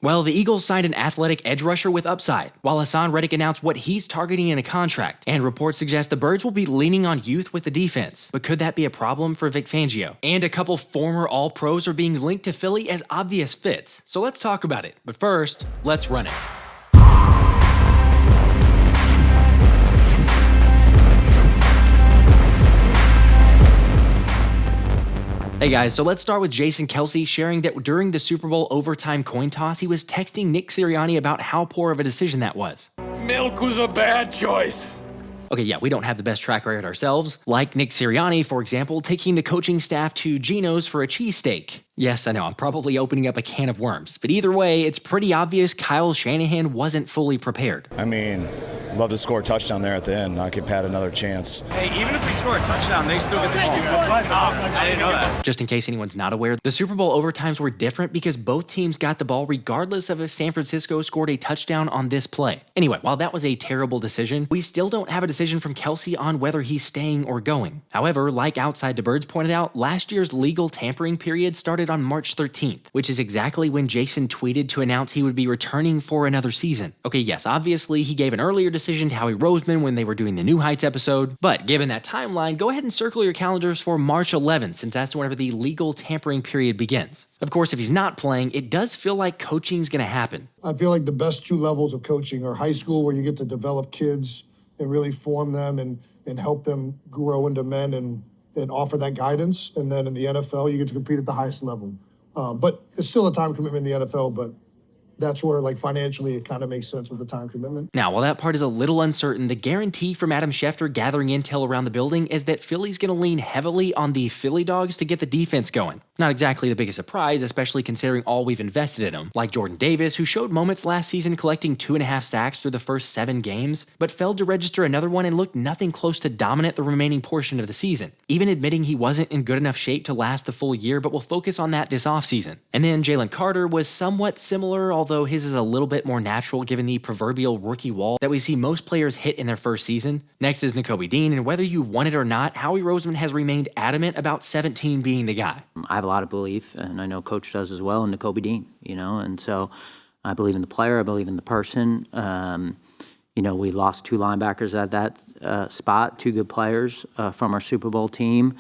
Well, the Eagles signed an athletic edge rusher with upside, while Haason Reddick announced what he's targeting in a contract, and reports suggest the Birds will be leaning on youth with the defense. But could that be a problem for Vic Fangio? And a couple former All-Pros are being linked to Philly as obvious fits, so let's talk about it. But first, let's run it. Hey guys, so let's start with Jason Kelce sharing that during the Super Bowl overtime coin toss, he was texting Nick Sirianni about how poor of a decision that was. Milk was a bad choice. Okay, yeah, we don't have the best track record ourselves. Like Nick Sirianni, for example, taking the coaching staff to Geno's for a cheesesteak. Yes, I know, I'm probably opening up a can of worms. But either way, it's pretty obvious Kyle Shanahan wasn't fully prepared. I mean, love to score a touchdown there at the end. Not give Pat another chance. Hey, even if we score a touchdown, they still get the ball. I didn't know that. Just in case anyone's not aware, the Super Bowl overtimes were different because both teams got the ball regardless of if San Francisco scored a touchdown on this play. Anyway, while that was a terrible decision, we still don't have a decision from Kelce on whether he's staying or going. However, like Outside the Birds pointed out, last year's legal tampering period started on March 13th, which is exactly when Jason tweeted to announce he would be returning for another season. Okay, yes, obviously he gave an earlier decision to Howie Roseman when they were doing the New Heights episode, but given that timeline, go ahead and circle your calendars for March 11th, since that's whenever the legal tampering period begins. Of course, if he's not playing, it does feel like coaching's gonna happen. I feel like the best two levels of coaching are high school, where you get to develop kids and really form them and help them grow into men and offer that guidance. And then in the NFL, you get to compete at the highest level. But it's still a time commitment in the NFL, but that's where, like, financially it kind of makes sense with the time commitment. Now, while that part is a little uncertain, the guarantee from Adam Schefter gathering intel around the building is that Philly's going to lean heavily on the Philly Dawgs to get the defense going. Not exactly the biggest surprise, especially considering all we've invested in them, like Jordan Davis, who showed moments last season collecting 2.5 sacks through the first 7 games, but failed to register another one and looked nothing close to dominant the remaining portion of the season, even admitting he wasn't in good enough shape to last the full year, but will focus on that this offseason. And then Jalen Carter was somewhat similar, although his is a little bit more natural given the proverbial rookie wall that we see most players hit in their first season. Next is Nakobe, and whether you want it or not, Howie Roseman has remained adamant about 17 being the guy. I have a lot of belief, and I know Coach does as well, in Nakobe, and so I believe in the player, I believe in the person. We lost 2 linebackers at that spot, 2 good players from our Super Bowl team.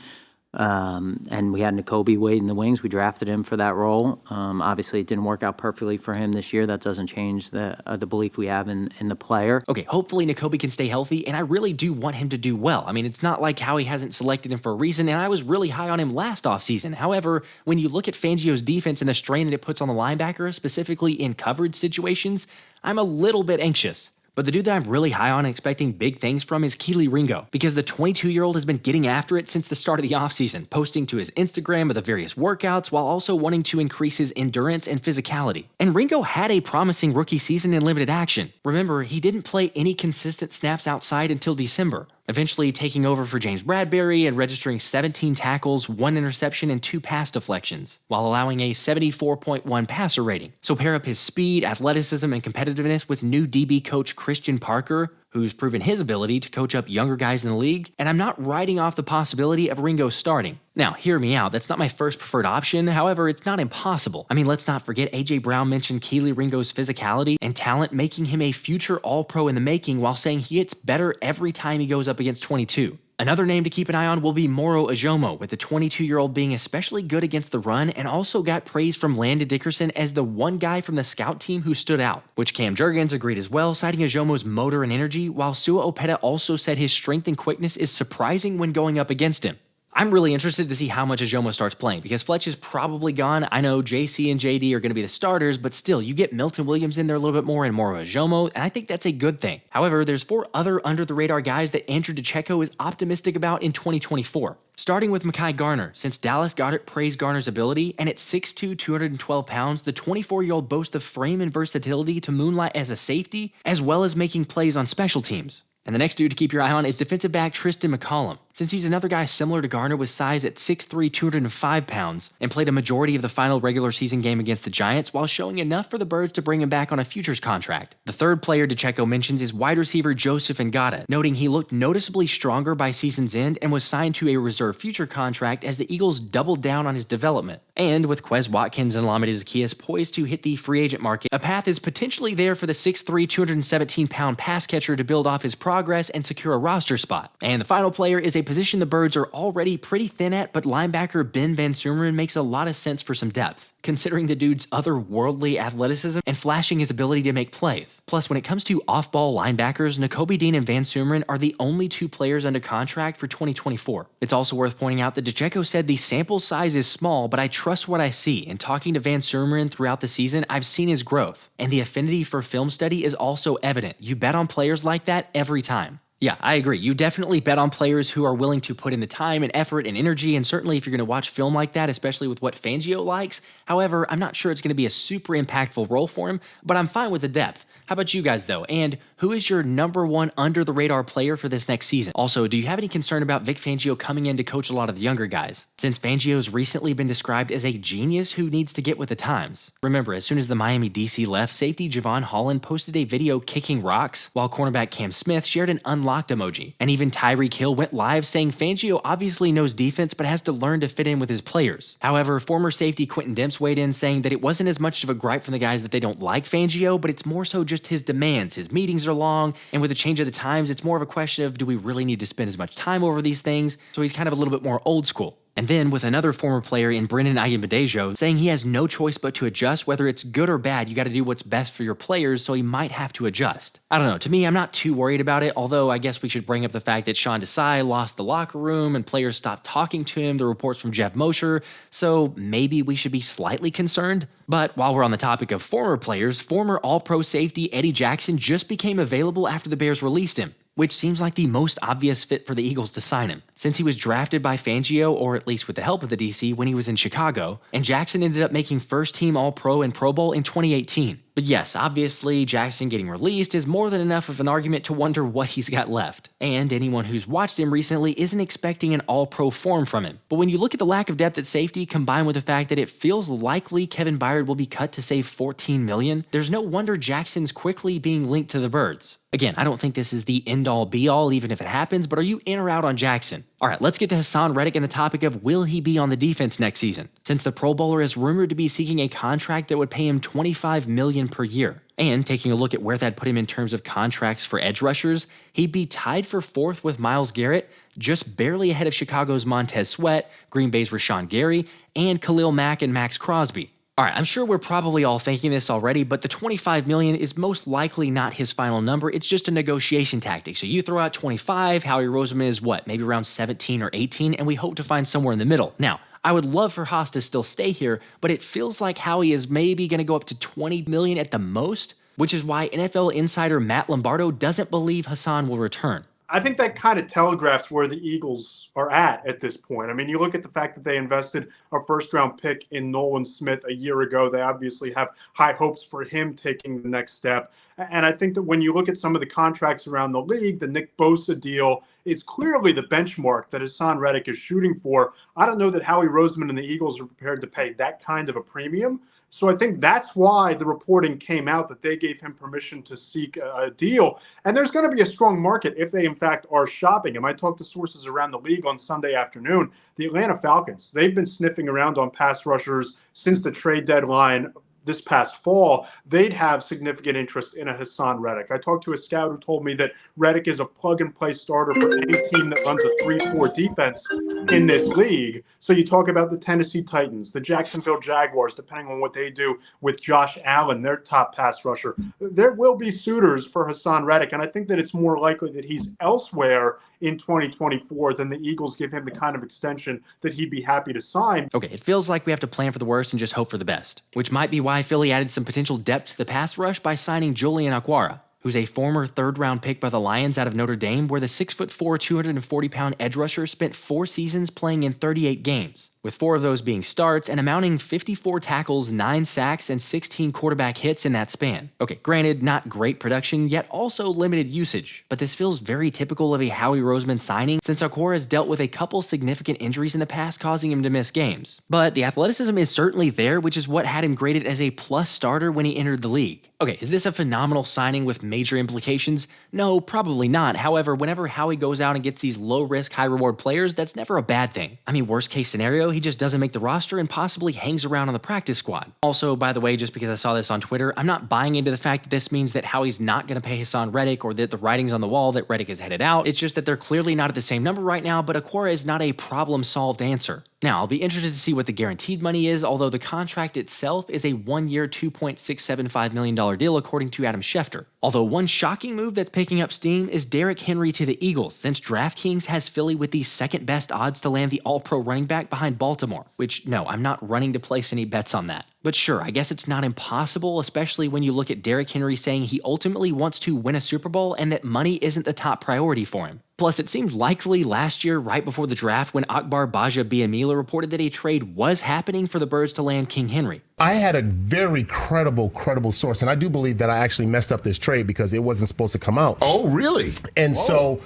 And we had Nakobe wait in the wings. We drafted him for that role. Obviously, it didn't work out perfectly for him this year. That doesn't change the belief we have in the player. Okay, hopefully Nakobe can stay healthy, and I really do want him to do well. I mean, it's not like Howie hasn't selected him for a reason, and I was really high on him last offseason. However, when you look at Fangio's defense and the strain that it puts on the linebacker, specifically in coverage situations, I'm a little bit anxious. But the dude that I'm really high on and expecting big things from is Kelee Ringo, because the 22-year-old has been getting after it since the start of the offseason, posting to his Instagram of the various workouts while also wanting to increase his endurance and physicality. And Ringo had a promising rookie season in limited action. Remember, he didn't play any consistent snaps outside until December, eventually taking over for James Bradbury and registering 17 tackles, 1 interception, and 2 pass deflections, while allowing a 74.1 passer rating. So pair up his speed, athleticism, and competitiveness with new DB coach Christian Parker, who's proven his ability to coach up younger guys in the league, and I'm not writing off the possibility of Ringo starting. Now, hear me out, that's not my first preferred option, however, it's not impossible. I mean, let's not forget A.J. Brown mentioned Kelee Ringo's physicality and talent, making him a future All-Pro in the making, while saying he gets better every time he goes up against 22. Another name to keep an eye on will be Moro Ojomo, with the 22-year-old being especially good against the run and also got praise from Landon Dickerson as the one guy from the scout team who stood out, which Cam Jurgens agreed as well, citing Ojomo's motor and energy, while Sua Opeta also said his strength and quickness is surprising when going up against him. I'm really interested to see how much Ojomo starts playing, because Fletch is probably gone. I know JC and JD are going to be the starters, but still, you get Milton Williams in there a little bit more and more Ojomo, and I think that's a good thing. However, there's 4 other under-the-radar guys that Andrew DeCecco is optimistic about in 2024. Starting with Mekhi Garner, since Dallas Goedert praised Garner's ability, and at 6'2", 212 pounds, the 24-year-old boasts the frame and versatility to moonlight as a safety, as well as making plays on special teams. And the next dude to keep your eye on is defensive back Tristan McCollum. Since he's another guy similar to Garner with size at 6'3", 205 pounds, and played a majority of the final regular season game against the Giants while showing enough for the Birds to bring him back on a futures contract. The third player DeCecco mentions is wide receiver Joseph Ngata, noting he looked noticeably stronger by season's end and was signed to a reserve future contract as the Eagles doubled down on his development. And with Quez Watkins and Lamadé Zaccheaus poised to hit the free agent market, a path is potentially there for the 6'3", 217-pound pass catcher to build off his progress and secure a roster spot. And the final player is a position the Birds are already pretty thin at, but linebacker Ben Van Sumeren makes a lot of sense for some depth, considering the dude's otherworldly athleticism and flashing his ability to make plays. Plus, when it comes to off-ball linebackers, Nakobe Dean and Van Sumeren are the only two players under contract for 2024. It's also worth pointing out that DeCecco said the sample size is small, but I trust what I see, and talking to Van Sumeren throughout the season, I've seen his growth, and the affinity for film study is also evident. You bet on players like that every time. Yeah, I agree. You definitely bet on players who are willing to put in the time and effort and energy, and certainly if you're going to watch film like that, especially with what Fangio likes. However, I'm not sure it's going to be a super impactful role for him, but I'm fine with the depth. How about you guys, though? And who is your number one under-the-radar player for this next season? Also, do you have any concern about Vic Fangio coming in to coach a lot of the younger guys, since Fangio's recently been described as a genius who needs to get with the times? Remember, as soon as the Miami DC left, safety Javon Holland posted a video kicking rocks, while cornerback Cam Smith shared an unlocked emoji. And even Tyreek Hill went live saying Fangio obviously knows defense but has to learn to fit in with his players. However, former safety Quentin Demps weighed in saying that it wasn't as much of a gripe from the guys that they don't like Fangio, but it's more so just his demands. His meetings are long, and with the change of the times, it's more of a question of do we really need to spend as much time over these things? So he's kind of a little bit more old school. And then with another former player in Brendan Ayanbadejo saying he has no choice but to adjust, whether it's good or bad, you got to do what's best for your players, so he might have to adjust. I don't know, to me, I'm not too worried about it, although I guess we should bring up the fact that Sean Desai lost the locker room and players stopped talking to him, the reports from Jeff Mosher, so maybe we should be slightly concerned. But while we're on the topic of former players, former All-Pro safety Eddie Jackson just became available after the Bears released him, which seems like the most obvious fit for the Eagles to sign him, since he was drafted by Fangio, or at least with the help of the DC, when he was in Chicago, and Jackson ended up making first-team All-Pro and Pro Bowl in 2018. But yes, obviously, Jackson getting released is more than enough of an argument to wonder what he's got left. And anyone who's watched him recently isn't expecting an all-pro form from him. But when you look at the lack of depth at safety, combined with the fact that it feels likely Kevin Byard will be cut to save $14 million, there's no wonder Jackson's quickly being linked to the Birds. Again, I don't think this is the end-all be-all even if it happens, but are you in or out on Jackson? Alright, let's get to Haason Reddick and the topic of will he be on the defense next season, since the Pro Bowler is rumored to be seeking a contract that would pay him $25 million per year. And taking a look at where that put him in terms of contracts for edge rushers, he'd be tied for fourth with Myles Garrett, just barely ahead of Chicago's Montez Sweat, Green Bay's Rashawn Gary, and Khalil Mack and Max Crosby. Alright, I'm sure we're probably all thinking this already, but the $25 million is most likely not his final number. It's just a negotiation tactic. So you throw out 25, Howie Roseman is what, maybe around 17 or 18, and we hope to find somewhere in the middle. Now, I would love for Haas to still stay here, but it feels like Howie is maybe going to go up to $20 million at the most, which is why NFL insider Matt Lombardo doesn't believe Haason will return. I think that kind of telegraphs where the Eagles are at this point. I mean, you look at the fact that they invested a first-round pick in Nolan Smith a year ago. They obviously have high hopes for him taking the next step. And I think that when you look at some of the contracts around the league, the Nick Bosa deal is clearly the benchmark that Haason Reddick is shooting for. I don't know that Howie Roseman and the Eagles are prepared to pay that kind of a premium. So I think that's why the reporting came out that they gave him permission to seek a deal. And there's going to be a strong market if they, in fact, are shopping him. I talked to sources around the league on Sunday afternoon. The Atlanta Falcons, they've been sniffing around on pass rushers since the trade deadline this past fall. They'd have significant interest in a Haason Reddick. I talked to a scout who told me that Reddick is a plug-and-play starter for any team that runs a 3-4 defense in this league. So you talk about the Tennessee Titans, the Jacksonville Jaguars, depending on what they do with Josh Allen, their top pass rusher. There will be suitors for Haason Reddick, and I think that it's more likely that he's elsewhere in 2024 than the Eagles give him the kind of extension that he'd be happy to sign. Okay, it feels like we have to plan for the worst and just hope for the best, which might be why Philly added some potential depth to the pass rush by signing Julian Okwara, who's a former third-round pick by the Lions out of Notre Dame, where the 6'4", 240-pound edge rusher spent 4 seasons playing in 38 games. with 4 of those being starts and amounting 54 tackles, 9 sacks, and 16 quarterback hits in that span. Okay, granted, not great production, yet also limited usage, but this feels very typical of a Howie Roseman signing since Okwara has dealt with a couple significant injuries in the past causing him to miss games. But the athleticism is certainly there, which is what had him graded as a plus starter when he entered the league. Okay, is this a phenomenal signing with major implications? No, probably not. However, whenever Howie goes out and gets these low-risk, high-reward players, that's never a bad thing. I mean, worst case scenario, he just doesn't make the roster and possibly hangs around on the practice squad. Also, by the way, just because I saw this on Twitter, I'm not buying into the fact that this means that Howie's not going to pay Haason Reddick or that the writing's on the wall that Reddick is headed out. It's just that they're clearly not at the same number right now, but Okwara is not a problem-solved answer. Now, I'll be interested to see what the guaranteed money is, although the contract itself is a 1-year, $2.675 million deal according to Adam Schefter. Although one shocking move that's picking up steam is Derrick Henry to the Eagles, since DraftKings has Philly with the second best odds to land the all-pro running back behind Baltimore, which, no, I'm not running to place any bets on that. But sure, I guess it's not impossible, especially when you look at Derrick Henry saying he ultimately wants to win a Super Bowl and that money isn't the top priority for him. Plus, it seemed likely last year, right before the draft, when Akbar Gbajabiamila reported that a trade was happening for the Birds to land King Henry. I had a very credible source, and I do believe that I actually messed up this trade because it wasn't supposed to come out. Oh, really? And so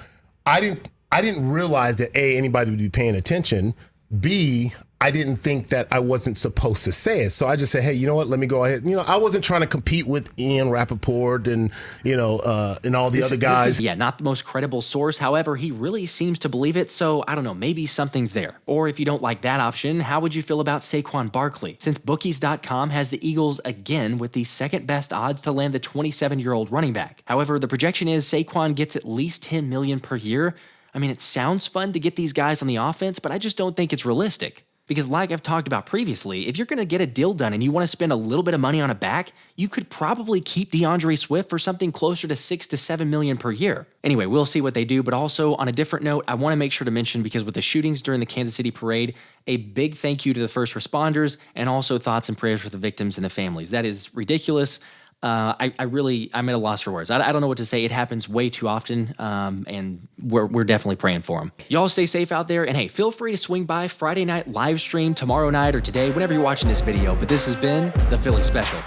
I didn't realize that A, anybody would be paying attention. B, I didn't think that I wasn't supposed to say it. So I just said, hey, you know what? Let me go ahead. You know, I wasn't trying to compete with Ian Rappaport and, and all the other guys. Not the most credible source. However, he really seems to believe it. So I don't know, maybe something's there. Or if you don't like that option, how would you feel about Saquon Barkley? Since bookies.com has the Eagles again with the second best odds to land the 27-year-old running back. However, the projection is Saquon gets at least $10 million per year. I mean, it sounds fun to get these guys on the offense, but I just don't think it's realistic. Because like I've talked about previously, if you're going to get a deal done and you want to spend a little bit of money on a back, you could probably keep DeAndre Swift for something closer to $6 to $7 million per year. Anyway, we'll see what they do, but also on a different note, I want to make sure to mention, because with the shootings during the Kansas City parade, a big thank you to the first responders and also thoughts and prayers for the victims and the families. That is ridiculous. I'm at a loss for words. I don't know what to say. It happens way too often, and we're definitely praying for them. Y'all stay safe out there, and hey, feel free to swing by Friday night live stream tomorrow night or today, whenever you're watching this video. But this has been the Philly Special.